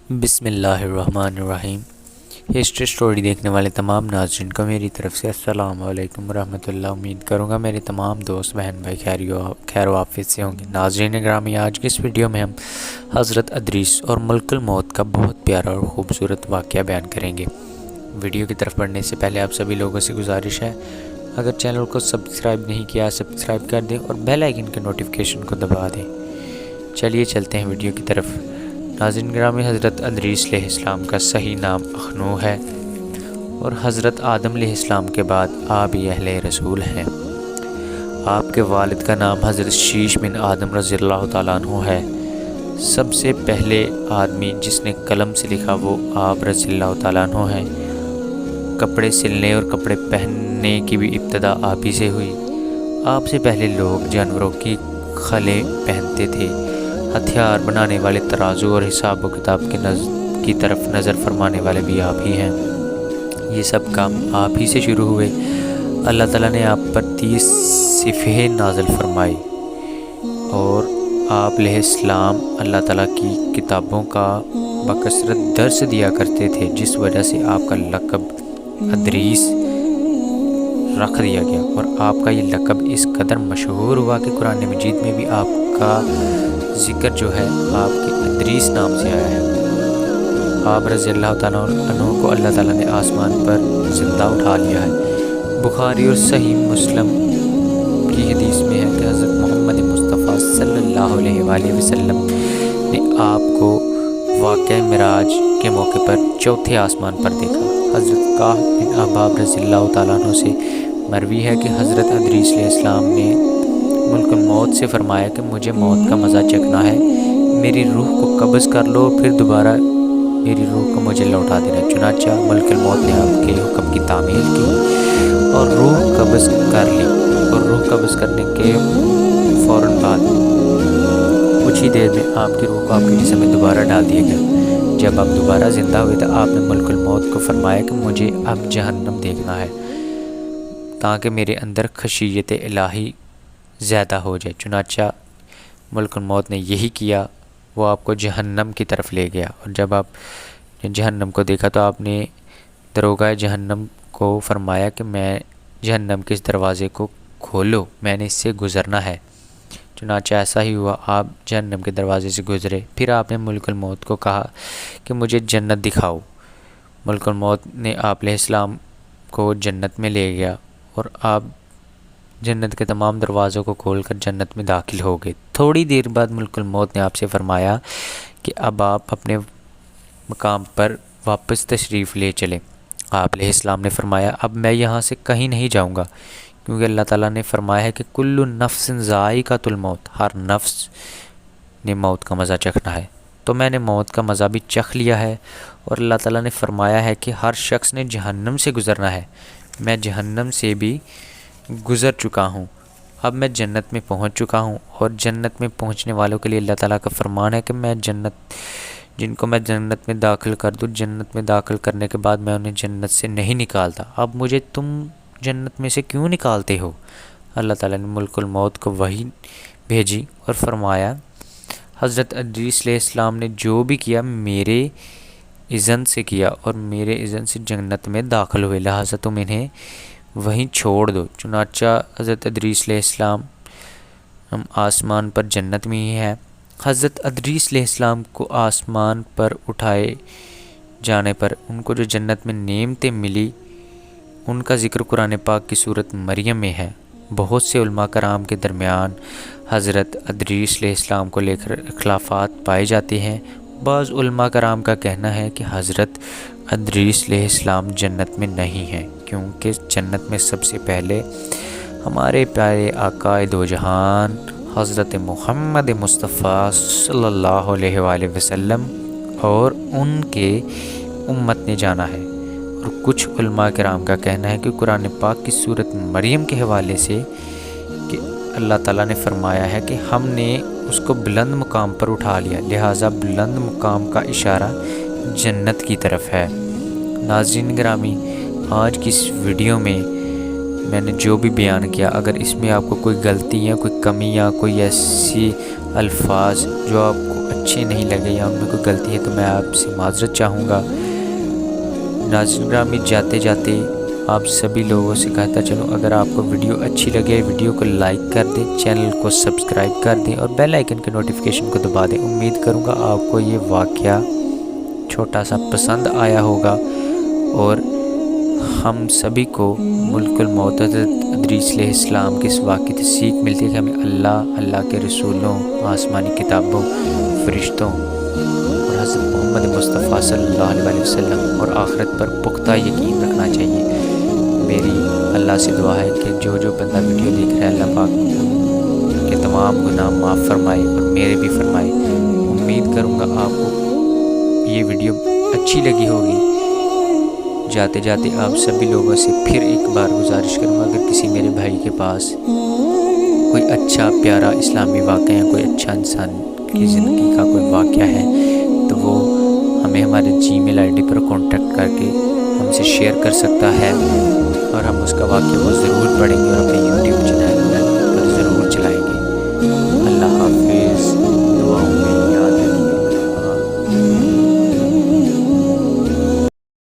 بسم اللہ الرحمن الرحیم۔ ہسٹری سٹوری دیکھنے والے تمام ناظرین کو میری طرف سے السلام علیکم ورحمۃ اللہ۔ امید کروں گا میرے تمام دوست بہن بھائی خیر و عافیت سے ہوں گے۔ ناظرین گرامی، آج کی اس ویڈیو میں ہم حضرت ادریس اور ملک الموت کا بہت پیارا اور خوبصورت واقعہ بیان کریں گے۔ ویڈیو کی طرف بڑھنے سے پہلے آپ سبھی لوگوں سے گزارش ہے، اگر چینل کو سبسکرائب نہیں کیا سبسکرائب کر دیں اور بیل آئیکن کے نوٹیفیکیشن کو دبا دیں۔ چلیے چلتے ہیں ویڈیو کی طرف۔ ناظرین گرامی، حضرت ادریس علیہ السلام کا صحیح نام اخنو ہے اور حضرت آدم علیہ السلام کے بعد آپ ہی اہل رسول ہیں۔ آپ کے والد کا نام حضرت شیش بن آدم رضی اللہ تعالیٰ عنہ ہے۔ سب سے پہلے آدمی جس نے قلم سے لکھا وہ آپ رضی اللہ تعالیٰ عنہ ہیں۔ کپڑے سلنے اور کپڑے پہننے کی بھی ابتدا آپ ہی سے ہوئی۔ آپ سے پہلے لوگ جانوروں کی خلیں پہنتے تھے۔ ہتھیار بنانے والے ترازو اور حساب و کتاب کی طرف نظر فرمانے والے بھی آپ ہی ہیں۔ یہ سب کام آپ ہی سے شروع ہوئے۔ اللہ تعالیٰ نے آپ پر 30 صفحے نازل فرمائی اور آپ علیہ السلام اللہ تعالیٰ کی کتابوں کا بکثرت درس دیا کرتے تھے، جس وجہ سے آپ کا لقب ادریس رکھ دیا گیا اور آپ کا یہ لقب اس قدر مشہور ہوا کہ قرآن مجید میں بھی آپ کا ذکر جو ہے آپ کے ادریس نام سے آیا ہے۔ آپ رضی اللہ تعالیٰ عنہ کو اللہ تعالیٰ نے آسمان پر زندہ اٹھا لیا ہے۔ بخاری اور صحیح مسلم کی حدیث میں ہے کہ حضرت محمد مصطفیٰ صلی اللہ علیہ وآلہ وسلم نے آپ کو واقعہ معراج کے موقع پر چوتھے آسمان پر دیکھا۔ حضرت کعب بن احباب رضی اللہ تعالیٰ عنہ سے مروی ہے کہ حضرت ادریس علیہ السلام نے ملک الموت سے فرمایا کہ مجھے موت کا مزہ چکھنا ہے، میری روح کو قبض کر لو، پھر دوبارہ میری روح کو مجھے لوٹا دینا۔ چنانچہ ملک الموت نے آپ کے حکم کی تعمیل کی اور روح قبض کر لی، اور روح قبض کرنے کے فوراً بعد کچھ ہی دیر میں آپ کی روح کو آپ کے جسم میں دوبارہ ڈال دیا گیا۔ جب آپ دوبارہ زندہ ہوئے تو آپ نے ملک الموت کو فرمایا کہ مجھے اب جہنم دیکھنا ہے تاکہ میرے اندر خشیت الہی زیادہ ہو جائے۔ چنانچہ ملک الموت نے یہی کیا، وہ آپ کو جہنم کی طرف لے گیا، اور جب آپ نے جہنم کو دیکھا تو آپ نے دروغہ جہنم کو فرمایا کہ میں جہنم کے اس دروازے کو کھولو، میں نے اس سے گزرنا ہے۔ چنانچہ ایسا ہی ہوا، آپ جہنم کے دروازے سے گزرے۔ پھر آپ نے ملک الموت کو کہا کہ مجھے جنت دکھاؤ۔ ملک الموت نے آپ علیہ السلام کو جنت میں لے گیا اور آپ جنت کے تمام دروازوں کو کھول کر جنت میں داخل ہو گئے۔ تھوڑی دیر بعد ملک الموت نے آپ سے فرمایا کہ اب آپ اپنے مقام پر واپس تشریف لے چلیں۔ آپ علیہ السلام نے فرمایا اب میں یہاں سے کہیں نہیں جاؤں گا، کیونکہ اللہ تعالیٰ نے فرمایا ہے کہ کل نفس ذائقۃ الموت، ہر نفس نے موت کا مزہ چکھنا ہے۔ تو میں نے موت کا مزہ بھی چکھ لیا ہے، اور اللہ تعالیٰ نے فرمایا ہے کہ ہر شخص نے جہنم سے گزرنا ہے، میں جہنم سے بھی گزر چکا ہوں، اب میں جنت میں پہنچ چکا ہوں، اور جنت میں پہنچنے والوں کے لیے اللہ تعالیٰ کا فرمان ہے کہ میں جن کو میں جنت میں داخل کر دوں، جنت میں داخل کرنے کے بعد میں انہیں جنت سے نہیں نکالتا۔ اب مجھے تم جنت میں سے کیوں نکالتے ہو؟ اللہ تعالیٰ نے ملک الموت کو وحی بھیجی اور فرمایا حضرت ادریس علیہ السلام نے جو بھی کیا میرے اذن سے کیا اور میرے اذن سے جنت میں داخل ہوئے، لہٰذا تم انہیں وہیں چھوڑ دو۔ چنانچہ حضرت ادریس علیہ السلام ہم آسمان پر جنت میں ہی ہیں۔ حضرت ادریس علیہ السلام کو آسمان پر اٹھائے جانے پر ان کو جو جنت میں نعمتیں ملی ان کا ذکر قرآن پاک کی سورۃ مریم میں ہے۔ بہت سے علماء کرام کے درمیان حضرت ادریس علیہ السلام کو لے کر اختلافات پائے جاتے ہیں۔ بعض علماء کرام کا کہنا ہے کہ حضرت ادریس علیہ السلام جنت میں نہیں ہیں، کیونکہ جنت میں سب سے پہلے ہمارے پیارے آقا دو جہان حضرت محمد مصطفیٰ صلی اللہ علیہ وآلہ وسلم اور ان کے امت نے جانا ہے، اور کچھ علماء کرام کا کہنا ہے کہ قرآن پاک کی سورۃ مریم کے حوالے سے کہ اللہ تعالیٰ نے فرمایا ہے کہ ہم نے اس کو بلند مقام پر اٹھا لیا، لہٰذا بلند مقام کا اشارہ جنت کی طرف ہے۔ ناظرین گرامی، آج کی اس ویڈیو میں میں نے جو بھی بیان کیا، اگر اس میں آپ کو کوئی غلطی یا کوئی کمی یا کوئی ایسی الفاظ جو آپ کو اچھے نہیں لگے یا ان میں کوئی غلطی ہے تو میں آپ سے معذرت چاہوں گا۔ ناظرین گرامی، جاتے جاتے آپ سبھی لوگوں سے کہتا چلوں، اگر آپ کو ویڈیو اچھی لگے ویڈیو کو لائک کر دیں، چینل کو سبسکرائب کر دیں اور بیل آئیکن کے نوٹیفیکیشن کو دبا دیں۔ امید کروں گا آپ کو یہ واقعہ چھوٹا سا پسند آیا ہوگا اور ہم سبھی کو ملک الموت حضرت ادریس علیہ السلام کے اس واقعے سے سیکھ ملتی ہے کہ ہمیں اللہ کے رسولوں، آسمانی کتابوں، فرشتوں اور حضرت محمد مصطفیٰ صلی اللہ علیہ وسلم اور آخرت پر پختہ یقین رکھنا چاہیے۔ میری اللہ سے دعا ہے کہ جو بندہ ویڈیو دیکھ رہا ہے، اللہ پاک کے تمام گناہ معاف فرمائے اور میرے بھی فرمائے۔ امید کروں گا آپ کو یہ ویڈیو اچھی لگی ہوگی۔ جاتے جاتے آپ سبھی لوگوں سے پھر ایک بار گزارش کروں گا، اگر کسی میرے بھائی کے پاس کوئی اچھا پیارا اسلامی واقعہ ہے، کوئی اچھا انسان کی زندگی کا کوئی واقعہ ہے تو وہ ہمیں ہمارے Gmail ID پر کانٹیکٹ کر کے ہم سے شیئر کر سکتا ہے اور ہم اس کا واقعہ وہ ضرور پڑھیں گے اور اپنے YouTube چینل